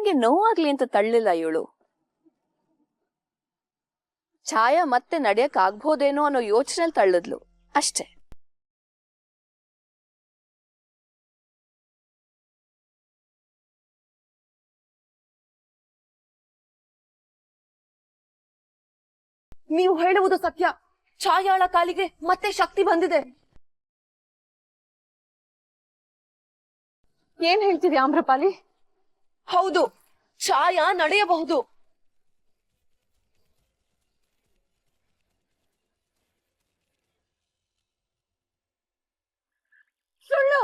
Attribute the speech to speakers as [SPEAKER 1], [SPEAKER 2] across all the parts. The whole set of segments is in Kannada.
[SPEAKER 1] ಛಾಯಂಗೆ ನೋವಾಗ್ಲಿ ಅಂತ ತಳ್ಳಿಲ್ಲ ಇವಳು. ಛಾಯ ಮತ್ತೆ ನಡೆಯಕ್ ಆಗ್ಬೋದೇನೋ ಅನ್ನೋ ಯೋಚನೆಯಲ್ಲಿ ತಳ್ಳಿದ್ಲು ಅಷ್ಟೇ.
[SPEAKER 2] ನೀವು ಹೇಳುವುದು ಸತ್ಯ. ಛಾಯಾಳ ಕಾಲಿಗೆ ಮತ್ತೆ ಶಕ್ತಿ ಬಂದಿದೆ.
[SPEAKER 3] ಏನ್ ಹೇಳ್ತಿದ್ಯಾ ಆಮ್ರಪಾಲಿ?
[SPEAKER 2] ಹೌದು, ಛಾಯಾ ನಡೆಯಬಹುದು. ಸುಳ್ಳು.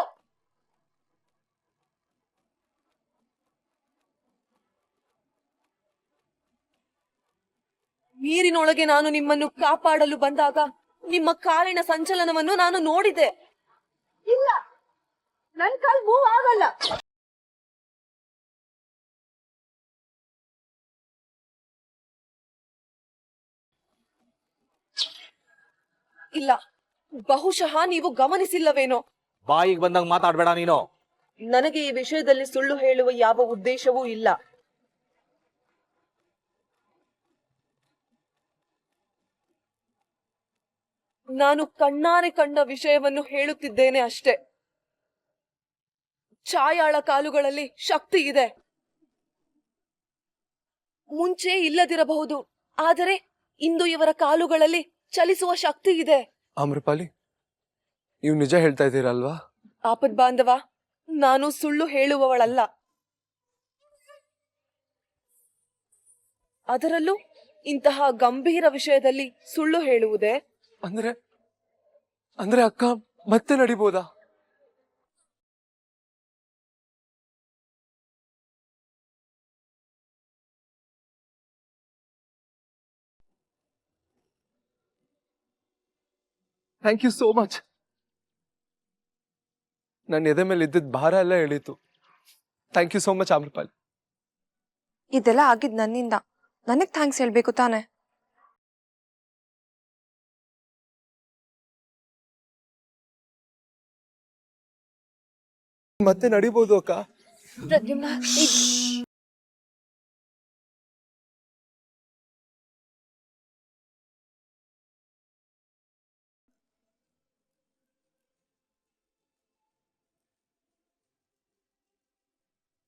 [SPEAKER 2] ನೀರಿನೊಳಗೆ ನಾನು ನಿಮ್ಮನ್ನು ಕಾಪಾಡಲು ಬಂದಾಗ ನಿಮ್ಮ ಕಾಲಿನ ಸಂಚಲನವನ್ನು ನಾನು ನೋಡಿದೆ. ಇಲ್ಲ, ನನ್ ಕಾಲ್ ಮೂವ್ ಆಗಲ್ಲ. ಇಲ್ಲ, ಬಹುಶಃ ನೀವು ಗಮನಿಸಿಲ್ಲವೇನೋ.
[SPEAKER 4] ಬಾಯಿಗೆ ಬಂದಂಗ ಮಾತಾಡ್ಬೇಡ ನೀನು.
[SPEAKER 2] ನನಗೆ ಈ ವಿಷಯದಲ್ಲಿ ಸುಳ್ಳು ಹೇಳುವ ಯಾವ ಉದ್ದೇಶವೂ ಇಲ್ಲ. ನಾನು ಕಣ್ಣಾರೆ ಕಂಡ ವಿಷಯವನ್ನು ಹೇಳುತ್ತಿದ್ದೇನೆ ಅಷ್ಟೇ. ಛಾಯಾಳ ಕಾಲುಗಳಲ್ಲಿ ಶಕ್ತಿ ಇದೆ. ಮುಂಚೆ ಇಲ್ಲದಿರಬಹುದು, ಆದರೆ ಇಂದು ಇವರ ಕಾಲುಗಳಲ್ಲಿ ಚಲಿಸುವ ಶಕ್ತಿ ಇದೆ.
[SPEAKER 5] ಆಮ್ರಪಾಲಿ, ನೀವು ನಿಜ ಹೇಳ್ತಾ ಇದ್ದೀರಲ್ವಾ?
[SPEAKER 2] ಆಪದ್ ಬಾಂಧವ, ನಾನು ಸುಳ್ಳು ಹೇಳುವವಳಲ್ಲ. ಅದರಲ್ಲೂ ಇಂತಹ ಗಂಭೀರ ವಿಷಯದಲ್ಲಿ ಸುಳ್ಳು ಹೇಳುವುದೇ?
[SPEAKER 5] ಅಂದ್ರೆ ಅಕ್ಕ ಮತ್ತೆ ನಡಿಬೋದಾ? Thank you so much. ನನ್ನ ಎದೆ ಮೇಲೆ ಇದ್ದಿದ್ದ ಭಾರ ಎಲ್ಲ ಎಳೀತು. Thank you so much Amrapali.
[SPEAKER 3] ಇದೆಲ್ಲ ಆಗಿದ್ ನನ್ನಿಂದ. ನನಗ್ ಥ್ಯಾಂಕ್ಸ್ ಹೇಳ್ಬೇಕು ತಾನೆ?
[SPEAKER 5] ಮತ್ತೆ ನಡಿಬೋದು ಅಕ್ಕ.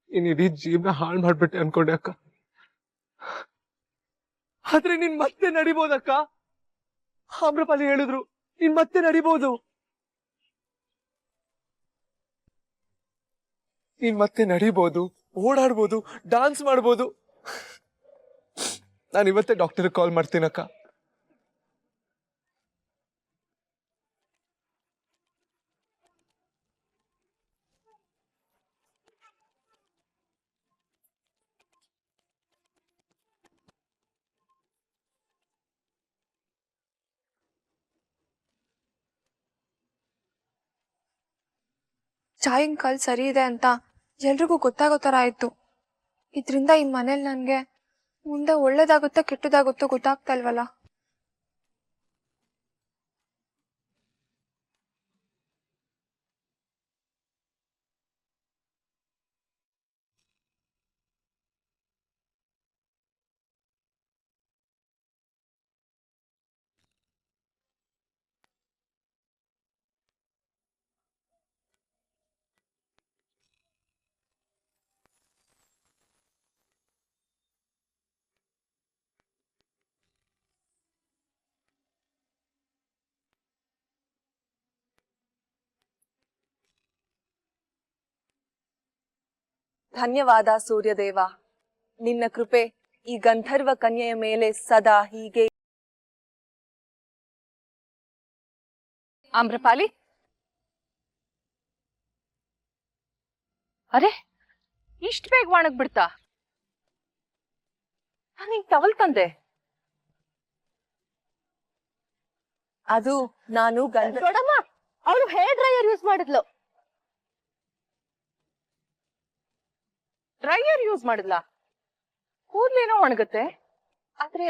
[SPEAKER 5] ಇಡೀ ಜೀವನ ಹಾಳು ಮಾಡ್ಬಿಟ್ಟೆ ಅನ್ಕೊಂಡೆ ಅಕ್ಕ. ಆದ್ರೆ ನೀನ್ ಮತ್ತೆ ನಡಿಬೋದಕ್ಕ. ಆಮ್ರಪಾಲಿ ಹೇಳಿದ್ರು ನೀನ್ ಮತ್ತೆ ನಡಿಬೋದು. ನೀನ್ ಮತ್ತೆ ನಡಿಬೋದು, ಓಡಾಡ್ಬೋದು, ಡಾನ್ಸ್ ಮಾಡ್ಬೋದು. ನಾನು ಇವತ್ತೇ ಡಾಕ್ಟರ್ ಕಾಲ್ ಮಾಡ್ತೀನಕ್ಕ.
[SPEAKER 3] ಛಾಯನ್ ಕಾಲ್ ಸರಿ ಇದೆ ಅಂತ ಎಲ್ರಿಗೂ ಗೊತ್ತಾಗೋ ತರ ಆಯ್ತು. ಇದ್ರಿಂದ ಈ ಮನೇಲಿ ನನ್ಗೆ ಮುಂದೆ ಒಳ್ಳೇದಾಗುತ್ತೋ ಕೆಟ್ಟದಾಗುತ್ತೋ ಗೊತ್ತಾಗ್ತಾ ಇಲ್ವಲ್ಲ.
[SPEAKER 2] ಧನ್ಯವಾದ ಸೂರ್ಯದೇವ. ನಿನ್ನ ಕೃಪೆ ಈ ಗಂಧರ್ವ ಕನ್ಯೆಯ ಮೇಲೆ ಸದಾ ಹೀಗೆ.
[SPEAKER 1] ಆಮ್ರಪಾಲಿ, ಅರೆ ಇಷ್ಟ ಬೇಗ ಒಣಗ್ ಬಿಡ್ತಾ? ನಾನೀಗ ಟವಲ್ ತಂದೆ.
[SPEAKER 2] ಅದು ನಾನು
[SPEAKER 3] ನೋಡಮ್ಮ, ಅವಳು ಹೇರ್ ಡ್ರೈಯರ್ ಯೂಸ್ ಮಾಡಿದ್ಲು.
[SPEAKER 1] ಡ್ರೈಯರ್ ಯೂಸ್ ಮಾಡಿದ್ಲ? ಕೂದ್ಲೇನೋ ಒಣಗುತ್ತೆ, ಆದ್ರೆ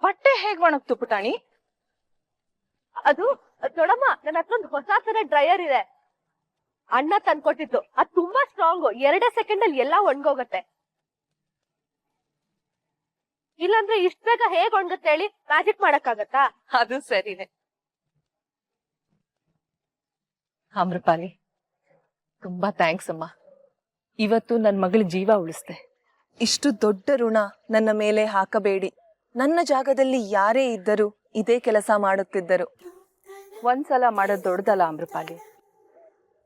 [SPEAKER 1] ಬಟ್ಟೆ ಹೇಗ್ ಒಣಗ್ತು ಪುಟಾಣಿ?
[SPEAKER 3] ಅದು ನೋಡಮ್ಮ, ನನ್ನ ಹತ್ರ ಒಂದು ಹೊಸ ತರ ಡ್ರೈಯರ್ ಇದೆ. ಅಣ್ಣ ತಂದ್ಕೊಟ್ಟಿತ್ತು. ಅದು ತುಂಬಾ ಸ್ಟ್ರಾಂಗ್. 2 ಸೆಕೆಂಡ್ ಅಲ್ಲಿ ಎಲ್ಲ ಒಣಗೋಗತ್ತೆ.
[SPEAKER 2] ಇಲ್ಲಾಂದ್ರೆ ಇಷ್ಟ ಬೇಗ ಹೇಗ್ ಒಣಗತ್ತೆ ಹೇಳಿ? ಮ್ಯಾಜಿಕ್ ಮಾಡಕ್ಕಾಗತ್ತಾ?
[SPEAKER 1] ಅದು ಸರಿನೆ. ಆಮ್ರಪಾಲಿ, ತುಂಬಾ ಥ್ಯಾಂಕ್ಸ್ ಅಮ್ಮ. ಇವತ್ತು ನನ್ ಮಗಳ ಜೀವ ಉಳಿಸ್ದೆ.
[SPEAKER 2] ಇಷ್ಟು ದೊಡ್ಡ ಋಣ ನನ್ನ ಮೇಲೆ ಹಾಕಬೇಡಿ. ನನ್ನ ಜಾಗದಲ್ಲಿ ಯಾರೇ ಇದ್ದರೂ ಇದೇ ಕೆಲಸ ಮಾಡುತ್ತಿದ್ದರು.
[SPEAKER 1] ಒಂದ್ಸಲ ಮಾಡೋದ್ ದೊಡ್ಡದಲ್ಲ ಆಮ್ರಪಾಲಿ.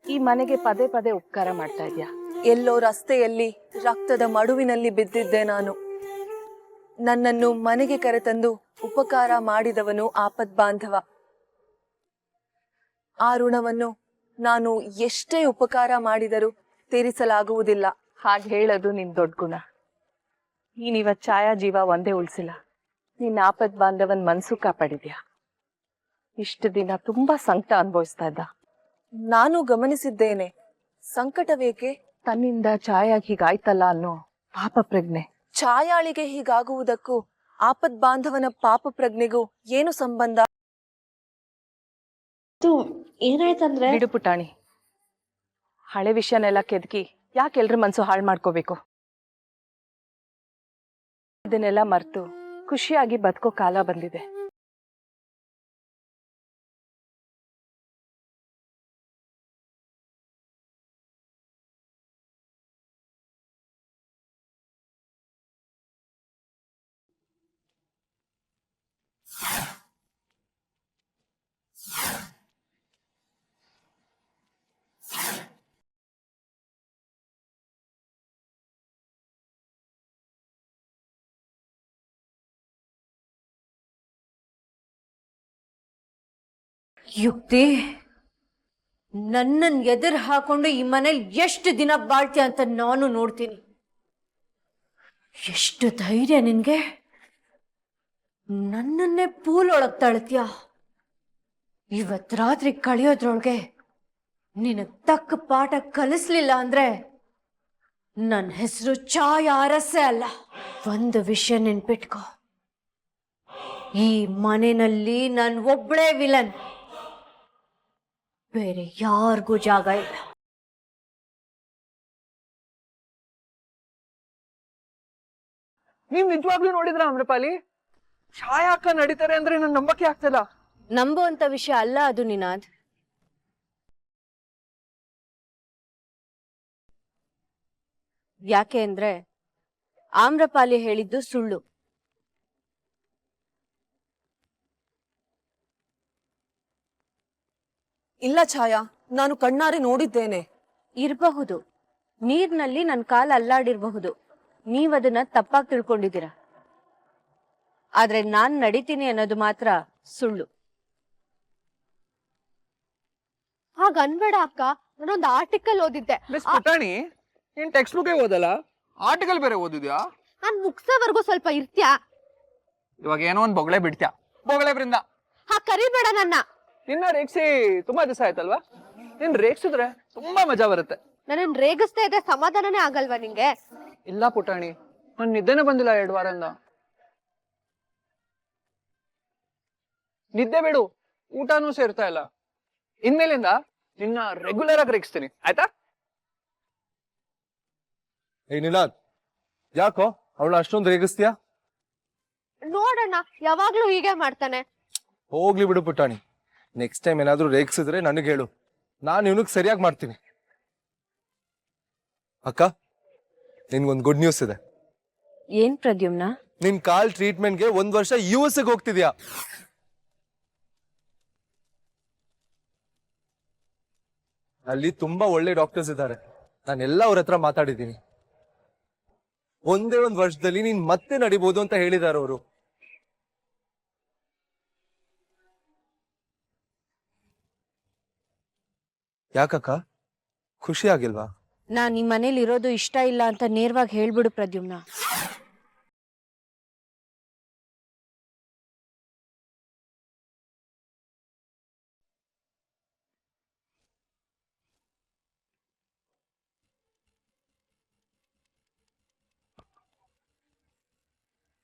[SPEAKER 1] ಈ ಮನೆಗೆ ಪದೇ ಪದೇ ಉಪಕಾರ ಮಾಡ್ತಾ ಇದ್ಯಾ.
[SPEAKER 2] ಎಲ್ಲೋ ರಸ್ತೆಯಲ್ಲಿ ರಕ್ತದ ಮಡುವಿನಲ್ಲಿ ಬಿದ್ದಿದ್ದೆ ನಾನು. ನನ್ನನ್ನು ಮನೆಗೆ ಕರೆತಂದು ಉಪಕಾರ ಮಾಡಿದವನು ಆಪದ್ ಬಾಂಧವ. ಆ ಋಣವನ್ನು ನಾನು ಎಷ್ಟೇ ಉಪಕಾರ ಮಾಡಿದರೂ ತೀರಿಸಲಾಗುವುದಿಲ್ಲ.
[SPEAKER 1] ಹಾಗೆ ಹೇಳೋದು ನಿನ್ ದೊಡ್ಡ ಗುಣ. ನೀನಿವತ್ ಛಾಯಾ ಜೀವ ಒಂದೇ ಉಳಿಸಿಲ್ಲ, ನಿನ್ನ ಆಪದ್ ಬಾಂಧವನ್ ಮನ್ಸು ಕಾಪಾಡಿದ್ಯಾ. ಇಷ್ಟು ದಿನ ತುಂಬಾ ಸಂಕಟ ಅನುಭವಿಸ್ತಾ ಇದ್ದ.
[SPEAKER 2] ನಾನು ಗಮನಿಸಿದ್ದೇನೆ. ಸಂಕಟವೇಕೆ?
[SPEAKER 1] ತನ್ನಿಂದ ಛಾಯಾಗ್ ಹೀಗಾಯ್ತಲ್ಲ ಅನ್ನೋ ಪಾಪ ಪ್ರಜ್ಞೆ.
[SPEAKER 2] ಛಾಯಾಳಿಗೆ ಹೀಗಾಗುವುದಕ್ಕೂ ಆಪದ್ ಬಾಂಧವನ ಪಾಪ ಪ್ರಜ್ಞೆಗೂ ಏನು ಸಂಬಂಧ?
[SPEAKER 6] ಏನಾಯ್ತಂದ್ರೆ
[SPEAKER 1] ಬಿಡು ಪುಟಾಣಿ, ಹಳೆ ವಿಷಯನೆಲ್ಲ ಕೆದಕಿ ಯಾಕೆ ಎಲ್ರ ಮನ್ಸು ಹಾಳು ಮಾಡ್ಕೋಬೇಕು? ಇದನ್ನೆಲ್ಲ ಮರ್ತು ಖುಷಿಯಾಗಿ ಬದುಕೋ ಕಾಲ ಬಂದಿದೆ.
[SPEAKER 6] ಯುಕ್ತಿ, ನನ್ನನ್ ಎದುರು ಹಾಕೊಂಡು ಈ ಮನೇಲಿ ಎಷ್ಟು ದಿನ ಬಾಳ್ತೀಯ ಅಂತ ನಾನು ನೋಡ್ತೀನಿ. ಎಷ್ಟು ಧೈರ್ಯ ನಿನ್ಗೆ? ನನ್ನನ್ನೇ ಪೂಲೊಳಗ್ ತಳ್ತೀಯ. ಇವತ್ ರಾತ್ರಿ ಕಳಿಯೋದ್ರೊಳಗೆ ನಿನಗ್ ತಕ್ಕ ಪಾಠ ಕಲಿಸ್ಲಿಲ್ಲ ಅಂದ್ರೆ ನನ್ನ ಹೆಸರು ಛಾಯಾ ಅರಸೆ ಅಲ್ಲ. ಒಂದು ವಿಷಯ ನೆನ್ಪಿಟ್ಕೋ, ಈ ಮನೆಯಲ್ಲಿ ನಾನು ಒಬ್ಳೇ ವಿಲನ್, ಬೇರೆ ಯಾರಿಗೂ ಜಾಗ ಇಲ್ಲ.
[SPEAKER 5] ನೀವ್ ನಿಜವಾಗ್ಲೂ ನೋಡಿದ್ರ ಆಮ್ರಪಾಲಿ? ಛಾಯಾ ಅಕ್ಕ ನಡೀತಾರೆ ಅಂದ್ರೆ ನನ್ ನಂಬಕ್ಕೆ ಆಗ್ತಿಲ್ಲ.
[SPEAKER 6] ನಂಬುವಂತ ವಿಷಯ ಅಲ್ಲ ಅದು ನಿನಾದ್. ಯಾಕೆ ಅಂದ್ರೆ ಆಮ್ರಪಾಲಿ ಹೇಳಿದ್ದು ಸುಳ್ಳು.
[SPEAKER 2] ಇಲ್ಲ ಛಾಯಾ, ನಾನು ಕಣ್ಣಾರೆ ನೋಡಿದ್ದೇನೆ.
[SPEAKER 6] ಇರಬಹುದು, ನೀರ್ನಲ್ಲಿ ನನ್ನ ಕಾಲ ಅಲ್ಲಾಡಿರ್ಬಹುದು. ನೀವದನ್ನ ತಪ್ಪಾಗಿ ತಿಳ್ಕೊಂಡಿದ್ದೀರ. ಆದ್ರೆ ನಾನ್ ನಡಿತೀನಿ ಅನ್ನೋದು ಮಾತ್ರ ಸುಳ್ಳು.
[SPEAKER 3] ಹಾಗ ಅನ್ಬೇಡ ಅಕ್ಕ, ನಾನೊಂದು ಆರ್ಟಿಕಲ್ ಓದಿದ್ದೆ.
[SPEAKER 5] ಮಿಸ್ ಪುಟಾಣಿ, ನೀನ್ ಟೆಕ್ಸ್ಟ್ ಬುಕ್ ಓದಲ್ಲ, ಆರ್ಟಿಕಲ್ ಬೇರೆ ಓದಿದ್ಯಾ?
[SPEAKER 3] ನಾನ್ ಮುಗ್ಸೋವರೆಗೂ ಸ್ವಲ್ಪ ಇರ್ತ್ಯಾ?
[SPEAKER 5] ಇವಾಗ ಏನೋ ಒಂದ್ ಬೊಗಳೆ ಬಿಡ್ತ್ಯಾ. ಬೊಗಳೆ ಬೃಂದ,
[SPEAKER 3] ಹಾ ಕರಿಬೇಡ ನನ್ನ.
[SPEAKER 5] ನಿನ್ನ ರೇಗ್ಸಿ ತುಂಬಾ ದಿವಸ ಆಯ್ತಲ್ವಾ? ನೀನ್ ರೇಗ್ಸಿದ್ರೆ ತುಂಬಾ ಮಜಾ ಬರುತ್ತೆ.
[SPEAKER 3] ನನ್ನ ರೇಗಿಸ್ತಾ ಇದ್ರೆ ಸಮಾಧಾನನೇ ಆಗಲ್ವಾ ನಿಂಗೆ?
[SPEAKER 5] ಇಲ್ಲ ಪುಟಾಣಿ, ನನ್ ನಿದ್ದೆನೆ ಬಂದಿಲ್ಲ 2 ವಾರದಿಂದ. ನಿದ್ದೆ ಬಿಡು, ಊಟನೂ ಸೇರ್ತಾ ಇಲ್ಲ. ಇನ್ಮೇಲಿಂದ ನಿನ್ನ ರೆಗ್ಯುಲರ್ ಆಗಿ ರೇಗಿಸ್ತೀನಿ, ಆಯ್ತಾ?
[SPEAKER 7] ನಿನಾದ್, ಯಾಕೋ ಅವಳು ಅಷ್ಟೊಂದು ರೇಗಿಸ್ತೀಯಾ?
[SPEAKER 3] ನೋಡಣ್ಣ, ಯಾವಾಗ್ಲೂ ಹೀಗೆ ಮಾಡ್ತಾನೆ.
[SPEAKER 7] ಹೋಗ್ಲಿ ಬಿಡು ಪುಟ್ಟಾಣಿ, ನೆಕ್ಸ್ಟ್ ಟೈಮ್ ಏನಾದ್ರೂ ರೇಗಿಸಿದ್ರೆ ನನಗೆ ಹೇಳು, ನಾನು ಇವನಿಗೆ ಸರಿಯಾಗಿ ಮಾಡ್ತೀನಿ. ಅಕ್ಕ, ನಿನ್ಗೊಂದು ಗುಡ್ ನ್ಯೂಸ್ ಇದೆ.
[SPEAKER 6] ಏನ್ ಪ್ರದ್ಯುಮ್ನ?
[SPEAKER 7] ನಿನ್ ಕಾಲ್ ಟ್ರೀಟ್ಮೆಂಟ್ಗೆ 1 ವರ್ಷ US ಗೆ ಹೋಗ್ತಿದ್ಯಾ. ಅಲ್ಲಿ ತುಂಬಾ ಒಳ್ಳೆ ಡಾಕ್ಟರ್ಸ್ ಇದ್ದಾರೆ, ನಾನೆಲ್ಲ ಅವ್ರ ಹತ್ರ ಮಾತಾಡಿದ್ದೀನಿ. ಒಂದೇ 1 ವರ್ಷದಲ್ಲಿ ನೀನ್ ಮತ್ತೆ ನಡಿಬಹುದು ಅಂತ ಹೇಳಿದಾರೆ ಅವರು. ಯಾಕಕ್ಕ, ಖುಷಿ ಆಗಿಲ್ವಾ?
[SPEAKER 6] ನಾನ್ ಈ ಮನೇಲಿ ಇರೋದು ಇಷ್ಟ ಇಲ್ಲ ಅಂತ ನೇರವಾಗಿ ಹೇಳ್ಬಿಡು ಪ್ರದ್ಯುಮ್ನ.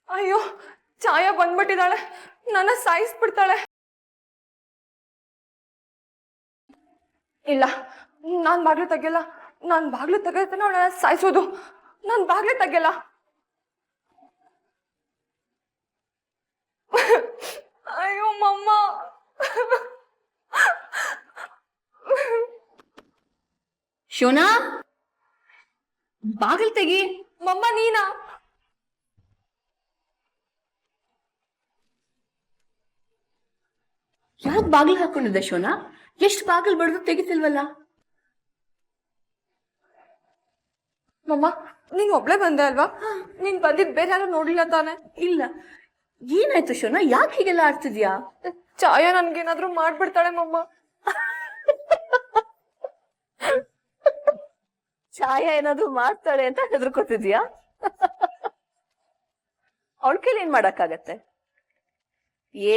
[SPEAKER 3] ಅಯ್ಯೋ, ಛಾಯಾ ಬಂದ್ಬಿಟ್ಟಿದ್ದಾಳೆ, ನನ್ನ ಸಾಯಿಸ್ಬಿಡ್ತಾಳೆ. ಇಲ್ಲ, ನಾನ್ ಬಾಗ್ಲು ತೆಗಿಯಲ್ಲ. ನಾನ್ ಬಾಗ್ಲು ತೆಗೆದ್ರೆ ಅವಳ ಸಾಯಿಸೋದು. ನಾನ್ ಬಾಗ್ಲು ತೆಗಿಯಲ್ಲ. ಅಯ್ಯೋ ಮಮ್ಮ.
[SPEAKER 6] ಶೋನಾ, ಬಾಗಿಲ್ ತೆಗಿ.
[SPEAKER 3] ಮಮ್ಮ ನೀನಾ?
[SPEAKER 6] ಯಾಕೆ ಬಾಗಿಲು ಹಾಕೊಂಡಿದ್ದೆ ಶೋನಾ? ಎಷ್ಟು ಬಾಗಿಲು ಬಡ್ದು ತೆಗಿತಿಲ್ವಲ್ಲ?
[SPEAKER 3] ಮಮ್ಮ ನೀನ್ ಒಬ್ಳೆ ಬಂದೆ ಅಲ್ವಾ? ನೀನ್ ಬಂದಿದ್ ಬೇರೆ ಯಾರು ನೋಡ್ಲಿಲ್ಲ ತಾನೆ?
[SPEAKER 6] ಇಲ್ಲ. ಏನಾಯ್ತು ಶೋನಾ? ಯಾಕೆ ಹೀಗೆಲ್ಲ ಆಡ್ತಿದ್ಯಾ?
[SPEAKER 3] ಛಾಯಾ ನನ್ಗೇನಾದ್ರೂ ಮಾಡ್ಬಿಡ್ತಾಳೆ ಮಮ್ಮ.
[SPEAKER 1] ಛಾಯಾ ಏನಾದ್ರು ಮಾಡ್ತಾಳೆ ಅಂತ ಹೆದರ್ಕೋತಿದ್ಯಾ? ಅವಳ ಕೈಲಿ ಏನ್ ಮಾಡಕ್ಕಾಗತ್ತೆ?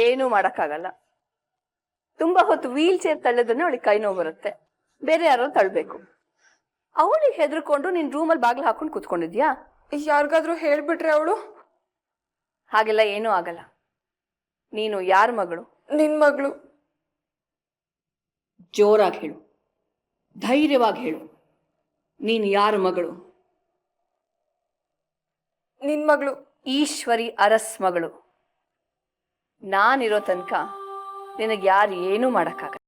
[SPEAKER 1] ಏನು ಮಾಡಕ್ಕಾಗಲ್ಲ. ತುಂಬಾ ಹೊತ್ತು ವೀಲ್ ಚೇರ್ ತಳ್ಳೋದನ್ನ ಅವಳಿಗೆ ಕೈ ನೋವು ಬರುತ್ತೆ. ಬೇರೆ ಯಾರು ತಳ್ಬೇಕು. ಅವಳಿಗೆ ಹೆದರ್ಕೊಂಡು ನಿನ್ ರೂಮಲ್ಲಿ ಬಾಗ್ಲು ಹಾಕೊಂಡು ಕೂತ್ಕೊಂಡಿದ್ಯಾ?
[SPEAKER 3] ಯಾರಿಗಾದ್ರೂ ಹೇಳ್ಬಿಟ್ರೆ ಅವಳು?
[SPEAKER 1] ಹಾಗೆಲ್ಲ ಏನೂ ಆಗಲ್ಲ. ನೀನು ಯಾರ ಮಗಳು?
[SPEAKER 3] ನಿನ್ ಮಗಳು.
[SPEAKER 6] ಜೋರಾಗಿ ಹೇಳು, ಧೈರ್ಯವಾಗಿ ಹೇಳು. ನೀನು ಯಾರ ಮಗಳು?
[SPEAKER 3] ನಿನ್ ಮಗಳು.
[SPEAKER 1] ಈಶ್ವರಿ ಅರಸ್ ಮಗಳು. ನಾನಿರೋ ತನಕ ನಿನಗೆ ಯಾರು ಏನೂ ಮಾಡಕ್ಕಾಗಲ್ಲ.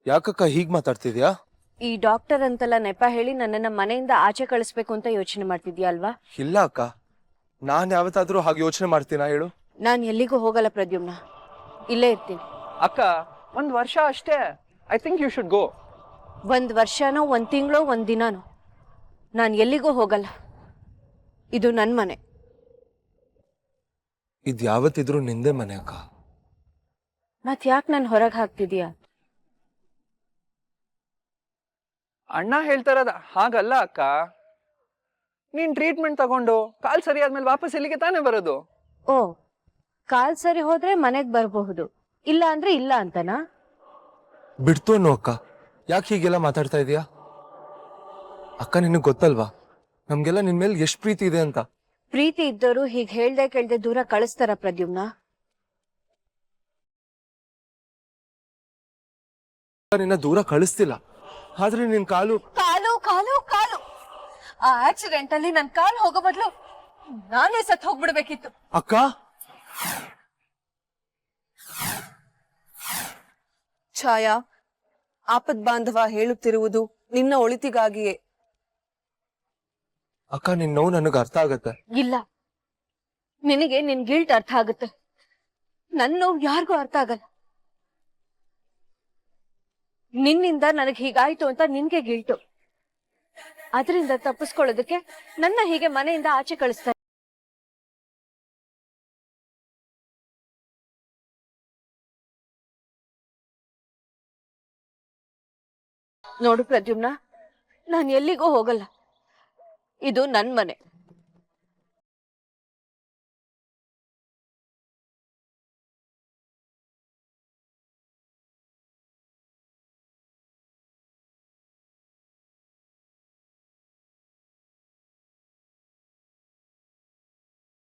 [SPEAKER 7] ಯಾಕಕ್ಕ ಹೀಗ್ ಮಾತಾಡ್ತಿದ್ಯಾ?
[SPEAKER 6] ಈ ಡಾಕ್ಟರ್ ಅಂತೆಲ್ಲ ನೆಪ ಹೇಳಿ ನನ್ನನ್ನ ಮನೆಯಿಂದ ಆಚೆ ಕಳಿಸ್ಬೇಕು ಅಂತ ಯೋಚನೆ ಮಾಡ್ತಿದ್ಯಾ ಅಲ್ವಾ?
[SPEAKER 7] ಇಲ್ಲ ಅಕ್ಕ, ನಾನ್ ಯಾವತ್ತಾದ್ರೂ ಹಾಗೆ ಯೋಚನೆ ಮಾಡ್ತೀನಾ ಹೇಳು?
[SPEAKER 6] ನಾನು ಎಲ್ಲಿಗೂ ಹೋಗಲ್ಲ ಪ್ರದ್ಯುಮ್ನ, ಇಲ್ಲೇ ಇರ್ತೀನಿ.
[SPEAKER 5] ಅಕ್ಕ, 1 ವರ್ಷ ಅಷ್ಟೇ. I think you should go.
[SPEAKER 6] 1 ವರ್ಷನೋ 1 ತಿಂಗಳೋ 1 ದಿನಾನೋ ನಾನು ಎಲ್ಲಿಗೂ ಹೋಗಲ್ಲ. ಇದು ನನ್ನ ಮನೆ.
[SPEAKER 7] ಇದ್ ಯಾವತ್ತಿದ್ರು ನಿಂದೆ ಮನೆ ಅಕ್ಕ.
[SPEAKER 6] ಮತ್ ಯಾಕೆ ನಾನು ಹೊರಗೆ ಹಾಕ್ತಿದೀಯಾ?
[SPEAKER 5] ಅಣ್ಣ ಹೇಳ್ತಾರದ ಹಾಗಲ್ಲ ಅಕ್ಕ. ನೀನ್ ಟ್ರೀಟ್ಮೆಂಟ್ ತಗೊಂಡು ಕಾಲ್ ಸರಿ ಆದ್ಮೇಲೆ ವಾಪಸ್ ಇಲ್ಲಿಗೆ ತಾನೇ ಬರೋದು.
[SPEAKER 6] ಓ, ಕಾಲ್ ಸರಿ ಹೋದ್ರೆ ಮನೆಗ್ ಬರಬಹುದು, ಇಲ್ಲ ಅಂದ್ರೆ ಇಲ್ಲ ಅಂತನಾ?
[SPEAKER 7] ಬಿಡ್ತು ಅನ್ನೋ ಅಕ್ಕ, ಯಾಕೆ ಹೀಗೆಲ್ಲ ಮಾತಾಡ್ತಾ ಇದೀಯಾ? ಅಕ್ಕ ನಿನಗ್ ಗೊತ್ತಲ್ವಾ ನಮ್ಗೆಲ್ಲ ನಿನ್ ಮೇಲೆ ಎಷ್ಟ್ ಪ್ರೀತಿ ಇದೆ ಅಂತ.
[SPEAKER 6] ಪ್ರೀತಿ ಇದ್ದವರು ಹೀಗೆ ಹೇಳ್ದೆ ಕೇಳ್ದೆ ದೂರ ಕಳಿಸ್ತಾರ ಪ್ರದ್ಯುಮ್ನ?
[SPEAKER 7] ನಿನ್ನ ದೂರ ಕಳಿಸ್ತಿಲ್ಲ, ಆದ್ರೆ ನಿನ್ ಕಾಲು
[SPEAKER 3] ಕಾಲು ಕಾಲು ಕಾಲು. ಆ ಆಕ್ಸಿಡೆಂಟ್ ಅಲ್ಲಿ ನನ್ ಕಾಲು ಹೋಗೋ ಬದಲು ನಾನೇ ಸತ್ ಹೋಗ್ಬಿಡ್ಬೇಕಿತ್ತು.
[SPEAKER 7] ಅಕ್ಕ.
[SPEAKER 2] ಛಾಯಾ, ಆಪದ್ ಬಾಂಧವ ಹೇಳುತ್ತಿರುವುದು ನಿನ್ನ ಒಳಿತಿಗಾಗಿಯೇ.
[SPEAKER 7] ಅಕ್ಕ ನಿನ್ ನೋವು ನನಗ್ ಅರ್ಥ ಆಗತ್ತೆ.
[SPEAKER 6] ಇಲ್ಲ, ನಿನಗೆ ನಿನ್ ಗಿಲ್ಟ್ ಅರ್ಥ ಆಗುತ್ತೆ, ನನ್ನ ನೋವು ಯಾರಿಗೂ ಅರ್ಥ ಆಗಲ್ಲ. ನಿನ್ನಿಂದ ನನಗೆ ಹೀಗಾಯ್ತು ಅಂತ ನಿನ್ಗೆ ಗಿಲ್ಟು. ಅದರಿಂದ ತಪ್ಪಿಸ್ಕೊಳ್ಳೋದಕ್ಕೆ ನನ್ನ ಹೀಗೆ ಮನೆಯಿಂದ ಆಚೆ ಕಳಿಸ್ತಾರೆ. ನೋಡು ಪ್ರದ್ಯುಮ್ನ, ನಾನು ಎಲ್ಲಿಗೂ ಹೋಗಲ್ಲ. ಇದು ನನ್ ಮನೆ.